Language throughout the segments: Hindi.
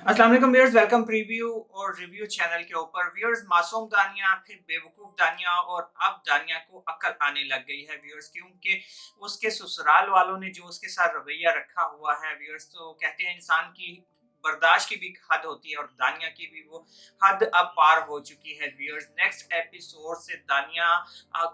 अस्सलाम वालेकुम व्यूअर्स, वेलकम प्रीव्यू और रिव्यू चैनल के ऊपर। व्यूअर्स, मासूम दानिया, फिर बेवकूफ दानिया और अब दानिया को अकल आने लग गई है व्यूअर्स, क्योंकि उसके ससुराल वालों ने जो उसके साथ रवैया रखा हुआ है व्यूअर्स, तो कहते हैं इंसान की बर्दाश्त की भी एक हद होती है और दानिया की भी वो हद अब पार हो चुकी है व्यूअर्स। नेक्स्ट एपिसोड से दानिया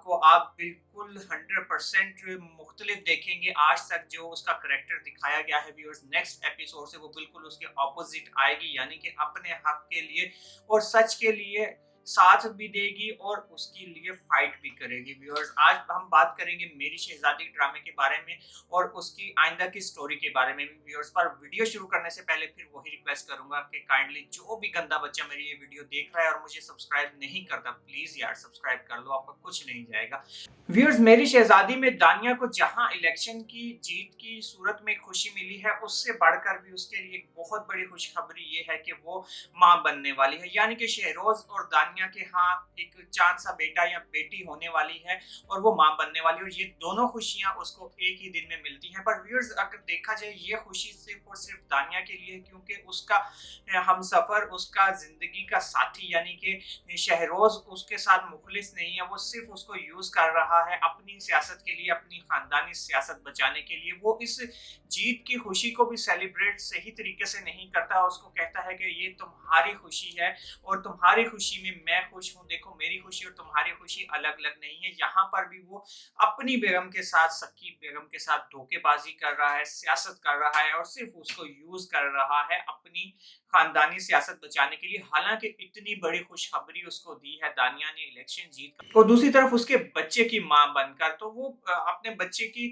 को आप बिल्कुल 100% मुख्तलिफ देखेंगे। आज तक जो उसका करेक्टर दिखाया गया है व्यूअर्स, नेक्स्ट एपिसोड से वो बिल्कुल उसके ऑपोजिट आएगी, यानी कि अपने हक के लिए और सच के लिए साथ भी देगी और उसके लिए फाइट भी करेगी व्यूअर्स। आज हम बात करेंगे मेरी शहजादी ड्रामे के बारे में और उसकी आइंदा की स्टोरी के बारे में भी व्यूअर्स। पर वीडियो शुरू करने से पहले फिर वही रिक्वेस्ट करूंगा कि काइंडली जो भी गंदा बच्चा मेरी ये वीडियो देख रहा है और मुझे सब्सक्राइब नहीं करता, प्लीज यार सब्सक्राइब कर लो, आपका कुछ नहीं जाएगा। व्यूअर्स, मेरी शहजादी में दानिया को जहां इलेक्शन की जीत की सूरत में खुशी मिली है, उससे बढ़कर भी उसके लिए एक बहुत बड़ी खुशखबरी ये है कि वो मां बनने वाली है, यानी कि शहरोज और दानिया के यहाँ एक चांद सा बेटा या बेटी होने वाली है और वो मां बनने वाली है। और ये दोनों खुशियां उसको एक ही दिन में मिलती हैं। पर व्यूअर्स, अगर देखा जाए ये खुशी सिर्फ और सिर्फ दानिया के लिए, क्योंकि उसका हमसफर, उसका जिंदगी का साथी यानी कि शहरोज उसके साथ मुखलिस नहीं है। वो सिर्फ उसको यूज कर रहा है अपनी सियासत के लिए, अपनी खानदानी सियासत बचाने के लिए। वो इस जीत की खुशी को भी सेलिब्रेट सही तरीके से नहीं करता। उसको कहता है कि ये तुम्हारी खुशी है और तुम्हारी खुशी में मैं खुश हूँ। देखो, मेरी खुशी और तुम्हारी खुशी अलग अलग नहीं है। यहाँ पर भी वो अपनी बेगम के साथ, सकी बेगम के साथ धोखेबाजी कर रहा है, सियासत कर रहा है और सिर्फ उसको यूज कर रहा है अपनी खानदानी सियासत बचाने के लिए। हालांकि इतनी बड़ी खुशखबरी उसको दी है दानिया ने इलेक्शन जीत कर, और दूसरी तरफ उसके बच्चे की मां बनकर, तो वो अपने बच्चे की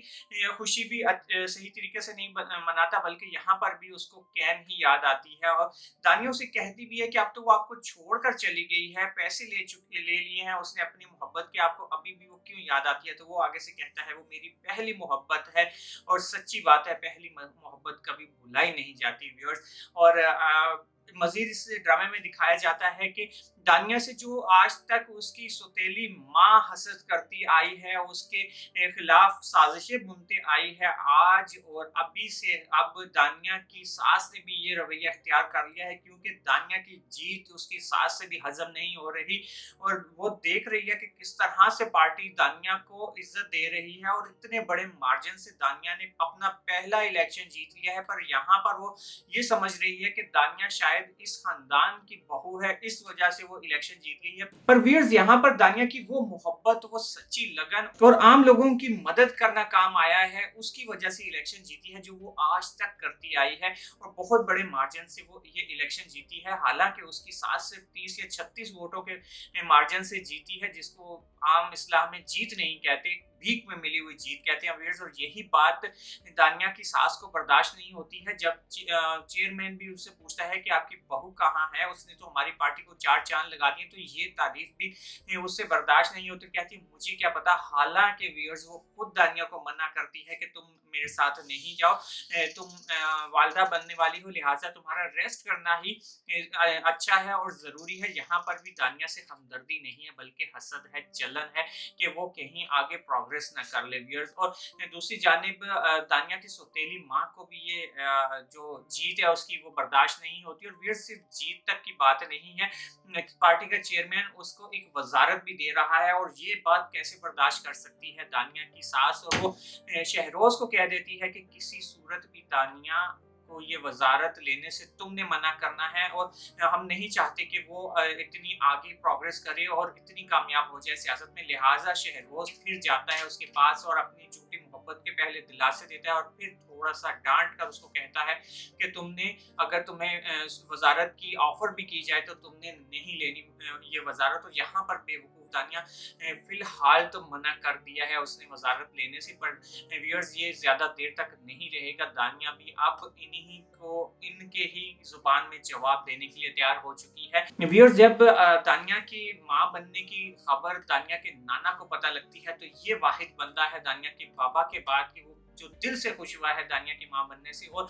खुशी भी सही तरीके से नहीं मनाता, बल्कि यहाँ पर भी उसको कैन ही याद आती है। और दानिया उसे कहती भी है कि अब तो वो आपको छोड़कर चली गई है, पैसे ले लिए हैं उसने अपनी मोहब्बत के, आपको अभी भी वो क्यों याद आती है? तो वो आगे से कहता है वो मेरी पहली मोहब्बत है और सच्ची बात है, पहली मोहब्बत कभी भुलाई नहीं जाती व्यूअर्स। और मजीद इस ड्रामे में दिखाया जाता है कि दानिया से जो आज तक उसकी सौतेली माँ हसद करती आई है, उसके खिलाफ साजिशें बुनते आई है, आज और अभी से अब दानिया की सास ने भी ये रवैया इख्तियार कर लिया है, क्योंकि दानिया की जीत उसकी सास से भी हजम नहीं हो रही और वो देख रही है कि किस तरह से पार्टी दानिया को इज्जत दे रही है और इतने बड़े मार्जिन से दानिया ने अपना पहला इलेक्शन जीत लिया है। पर यहाँ पर वो ये समझ रही है कि दानिया शायद इस खानदान की बहू है, इस वजह से वो इलेक्शन जीत गई है। पर व्यूअर्स, यहाँ पर दानिया की वो मोहब्बत, वो सच्ची लगन और आम लोगों की मदद करना काम आया है, उसकी वजह से इलेक्शन जीती है, जो वो आज तक करती आई है और बहुत बड़े मार्जिन से वो ये इलेक्शन जीती है। हालांकि उसकी सास सिर्फ 30 या 36 वोटों के मार्जिन से जीती है, जिसको आम इस्लाम में जीत नहीं कहते, भीख में मिली हुई जीत कहते हैं व्यूअर्स। और यही बात दानिया की सास को बर्दाश्त नहीं होती है जब चेयरमैन भी उससे पूछता है कि आपकी बहू कहाँ है, उसने तो हमारी पार्टी को 4 चांद लगा दिए। तो ये तारीफ भी उससे बर्दाश्त नहीं होती, कहती मुझे क्या पता। हालांकि व्यूअर्स, वो खुद दानिया को मना करती है कि तुम मेरे साथ नहीं जाओ, तुम वालदा बनने वाली हो, लिहाजा तुम्हारा रेस्ट करना ही अच्छा है और जरूरी है। यहाँ पर भी दानिया से हमदर्दी नहीं है, बल्कि हसद है, जलन है कि वो कहीं आगे प्रोग्रेस ना कर ले व्यूअर्स। और दूसरी जानिब दानिया की सौतेली माँ को भी ये जो जीत है उसकी वो बर्दाश्त नहीं होती। और व्यूअर्स, सिर्फ जीत तक की बात नहीं है, पार्टी का चेयरमैन उसको एक वजारत भी दे रहा है और ये बात कैसे बर्दाश्त कर सकती है दानिया की सास। और वो शहरोज को कह देती है कि किसी सूरत भी दानिया को ये वजारत लेने से तुमने मना करना है और हम नहीं चाहते कि वो इतनी आगे प्रोग्रेस करे और इतनी कामयाब हो जाए सियासत में। लिहाजा शहरोज फिर जाता है उसके पास और अपनी झूठी मोहब्बत के पहले दिलासे देता है और फिर थोड़ा सा डांट कर उसको कहता है कि तुमने, अगर तुम्हें वजारत की ऑफर भी की जाए तो तुमने नहीं लेनी ये वजारत। और यहाँ पर बेवकूफ दानिया फिलहाल तो मना कर दिया है उसने वजारत लेने से। पर व्यूअर्स, ये ज्यादा देर तक नहीं रहेगा, दानिया भी अब इन्हीं को इनके ही जुबान में जवाब देने के लिए तैयार हो चुकी है व्यूअर्स। जब दानिया की माँ बनने की खबर दानिया के नाना को पता लगती है, तो ये वाहिद बंदा है दानिया के बाबा के बाद कि वो जो दिल से खुश हुआ है दानिया की मां बनने से। और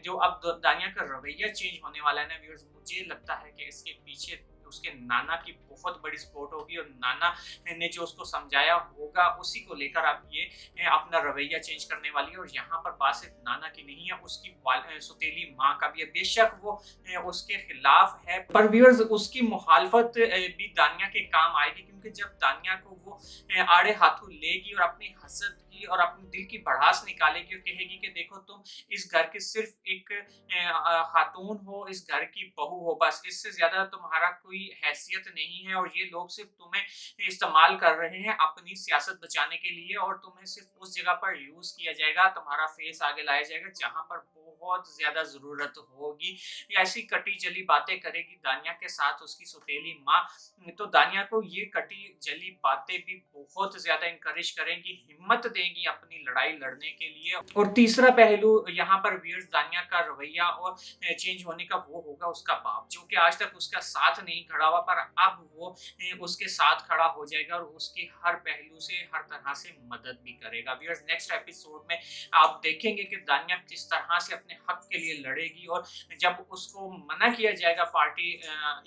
जो अब दानिया का रवैया चेंज होने वाला है ना व्यूअर्स, मुझे लगता है कि इसके पीछे उसके नाना की बहुत बड़ी सपोर्ट होगी और नाना ने जो उसको समझाया होगा उसी को लेकर अब ये अपना रवैया चेंज करने वाली है। और यहाँ पर बात सिर्फ नाना की नहीं है, उसकी सौतेली माँ का भी है। बेशक वो उसके खिलाफ है, पर व्यूअर्स उसकी मुखालफत भी दानिया के काम आएगी, क्योंकि जब दानिया को वो आड़े हाथों लेगी और अपनी हसद की और अपने दिल की भड़ास निकालेगी और कहेगी कि देखो तुम इस घर की सिर्फ एक खातून हो, इस घर की बहू हो, बस इससे ज्यादा तुम्हारा कोई हैसियत नहीं है और ये लोग सिर्फ तुम्हें इस्तेमाल कर रहे हैं अपनी सियासत बचाने के लिए और तुम्हें सिर्फ उस जगह पर यूज किया जाएगा, तुम्हारा फेस आगे लाया जाएगा जहां पर बहुत ज्यादा जरूरत होगी। ऐसी कटी जली बातें करेगी दानिया के साथ उसकी सौतेली माँ, तो दानिया को ये कटी जली बातें भी बहुत ज्यादा इंकरेज करेंगी, हिम्मत देंगी अपनी लड़ाई लड़ने के लिए। और तीसरा पहलू यहाँ पर व्यूअर्स दानिया का रवैया और चेंज होने का वो होगा उसका बाप, जो कि आज तक उसका साथ नहीं खड़ा हुआ, पर अब वो उसके साथ खड़ा हो जाएगा और उसकी हर पहलू से हर तरह से मदद भी करेगा। व्यूअर्स नेक्स्ट एपिसोड में आप देखेंगे कि दानिया किस तरह से अपने हक के लिए लड़ेगी और जब उसको मना किया जाएगा पार्टी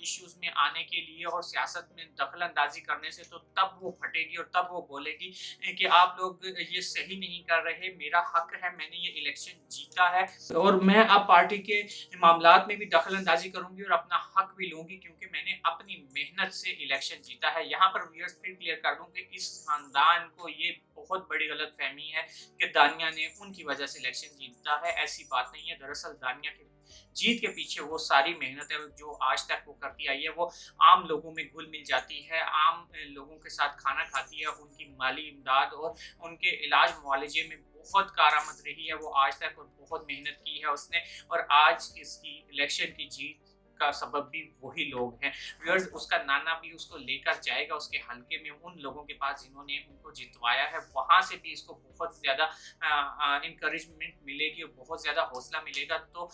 इश्यूज में आने के लिए और सियासत में दखल अंदाजी करने से, तो तब वो फटेगी और तब वो बोलेगी कि आप लोग ये सही नहीं कर रहे, मेरा हक है, मैंने ये इलेक्शन जीता है और मैं अब पार्टी के मामलात में भी दखल अंदाजी करूंगी और अपना हक भी लूंगी क्योंकि मैंने अपनी मेहनत से इलेक्शन जीता है। यहाँ पर व्यूअर्स फिर क्लियर कर दूं कि इस खानदान को ये बहुत बड़ी गलतफहमी है कि दानिया ने उनकी वजह से इलेक्शन जीता है, ऐसी बात नहीं है। दरअसल दानिया के जीत के पीछे वो सारी मेहनत है जो आज तक वो करती आई है, वो आम लोगों में घुल मिल जाती है, आम लोगों के साथ खाना खाती है, उनकी माली इमदाद और उनके इलाज मुआलजे में बहुत कारआमद रही है वो आज तक और बहुत मेहनत की है उसने और आज इसकी इलेक्शन की जीत का सबब भी वही लोग हैं। व्यूअर्स उसका नाना भी उसको लेकर जाएगा उसके हलके में उन लोगों के पास जिन्होंने उनको जितवाया है, वहां से भी इसको बहुत ज्यादा इंकरेजमेंट मिलेगी और बहुत ज्यादा हौसला मिलेगा। तो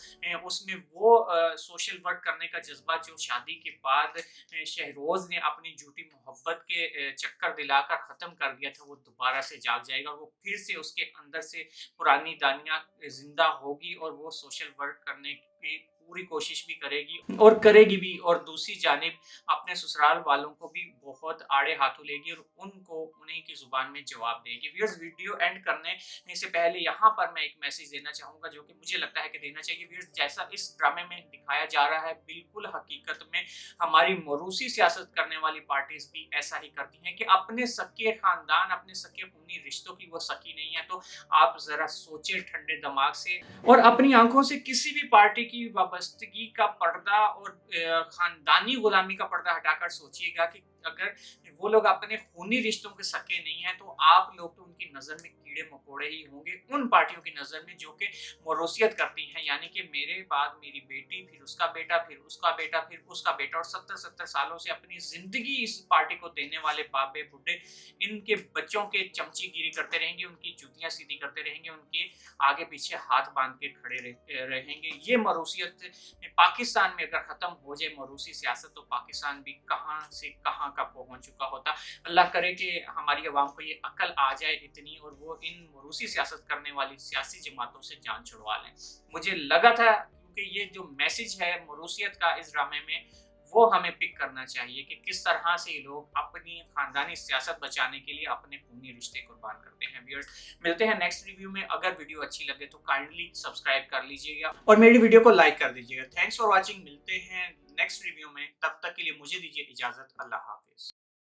उसमें वो सोशल वर्क करने का जज्बा जो शादी के बाद शहरोज ने अपनी झूठी मोहब्बत के चक्कर दिलाकर खत्म कर दिया था, वो दोबारा से जाग जाएगा और वो फिर से उसके अंदर से पुरानी दानिया जिंदा होगी और वो सोशल वर्क करने की पूरी कोशिश भी करेगी भी और दूसरी जानिब अपने ससुराल वालों को भी बहुत आड़े हाथों लेगी और उनको उन्हीं की जुबान में जवाब देगी। व्यूअर्स वीडियो एंड करने से पहले यहाँ पर मैं एक मैसेज देना चाहूंगा जो कि मुझे लगता है कि देना चाहिए। व्यूअर्स जैसा इस ड्रामे में दिखाया जा रहा है बिल्कुल हकीकत में हमारी मरूसी सियासत करने वाली पार्टीज भी ऐसा ही करती हैं कि अपने सके खानदान अपने सके खूनी रिश्तों की वो सकी नहीं है। तो आप जरा सोचे ठंडे दिमाग से और अपनी आंखों से किसी भी पार्टी की वाबस्तगी का पर्दा और खानदानी गुलामी का पर्दा हटाकर सोचिएगा कि अगर वो लोग अपने खूनी रिश्तों के सके नहीं है तो आप लोग तो उनकी नजर में कीड़े मकोड़े ही होंगे उन पार्टियों की नजर में जो कि मौरूसियत करती हैं, यानी कि मेरे बाद मेरी बेटी, फिर उसका बेटा, फिर उसका बेटा, फिर उसका बेटा और 70-70 सालों से अपनी जिंदगी इस पार्टी को देने वाले बाबे बुढ़े इनके बच्चों के चमचीगिरी करते रहेंगे, उनकी जूतियां सीधी करते रहेंगे, उनके आगे पीछे हाथ बांध के खड़े रहेंगे। ये मौरूसियत पाकिस्तान में अगर खत्म हो जाए मौरूसी सियासत तो पाकिस्तान भी कहां से कहां का पहुंच चुका होता। अल्लाह करे कि हमारी आवाम को ये अकल आ जाए इतनी और वो इन मौरूसी सियासत करने वाली सियासी जमातों से जान छुड़वा लें। मुझे लगा था क्योंकि ये जो मैसेज है मौरूसियत का इस ड्रामे में वो हमें पिक करना चाहिए कि किस तरह से ये लोग अपनी खानदानी सियासत बचाने के लिए अपने खूनी रिश्ते कुर्बान करते हैं। व्यूअर्स मिलते हैं नेक्स्ट रिव्यू में। अगर वीडियो अच्छी लगे तो काइंडली सब्सक्राइब कर लीजिएगा और मेरी वीडियो को लाइक कर दीजिएगा। Thanks for watching. मिलते हैं नेक्स्ट रिव्यू में, तब तक के लिए मुझे दीजिए इजाजत। अल्लाह हाफिज।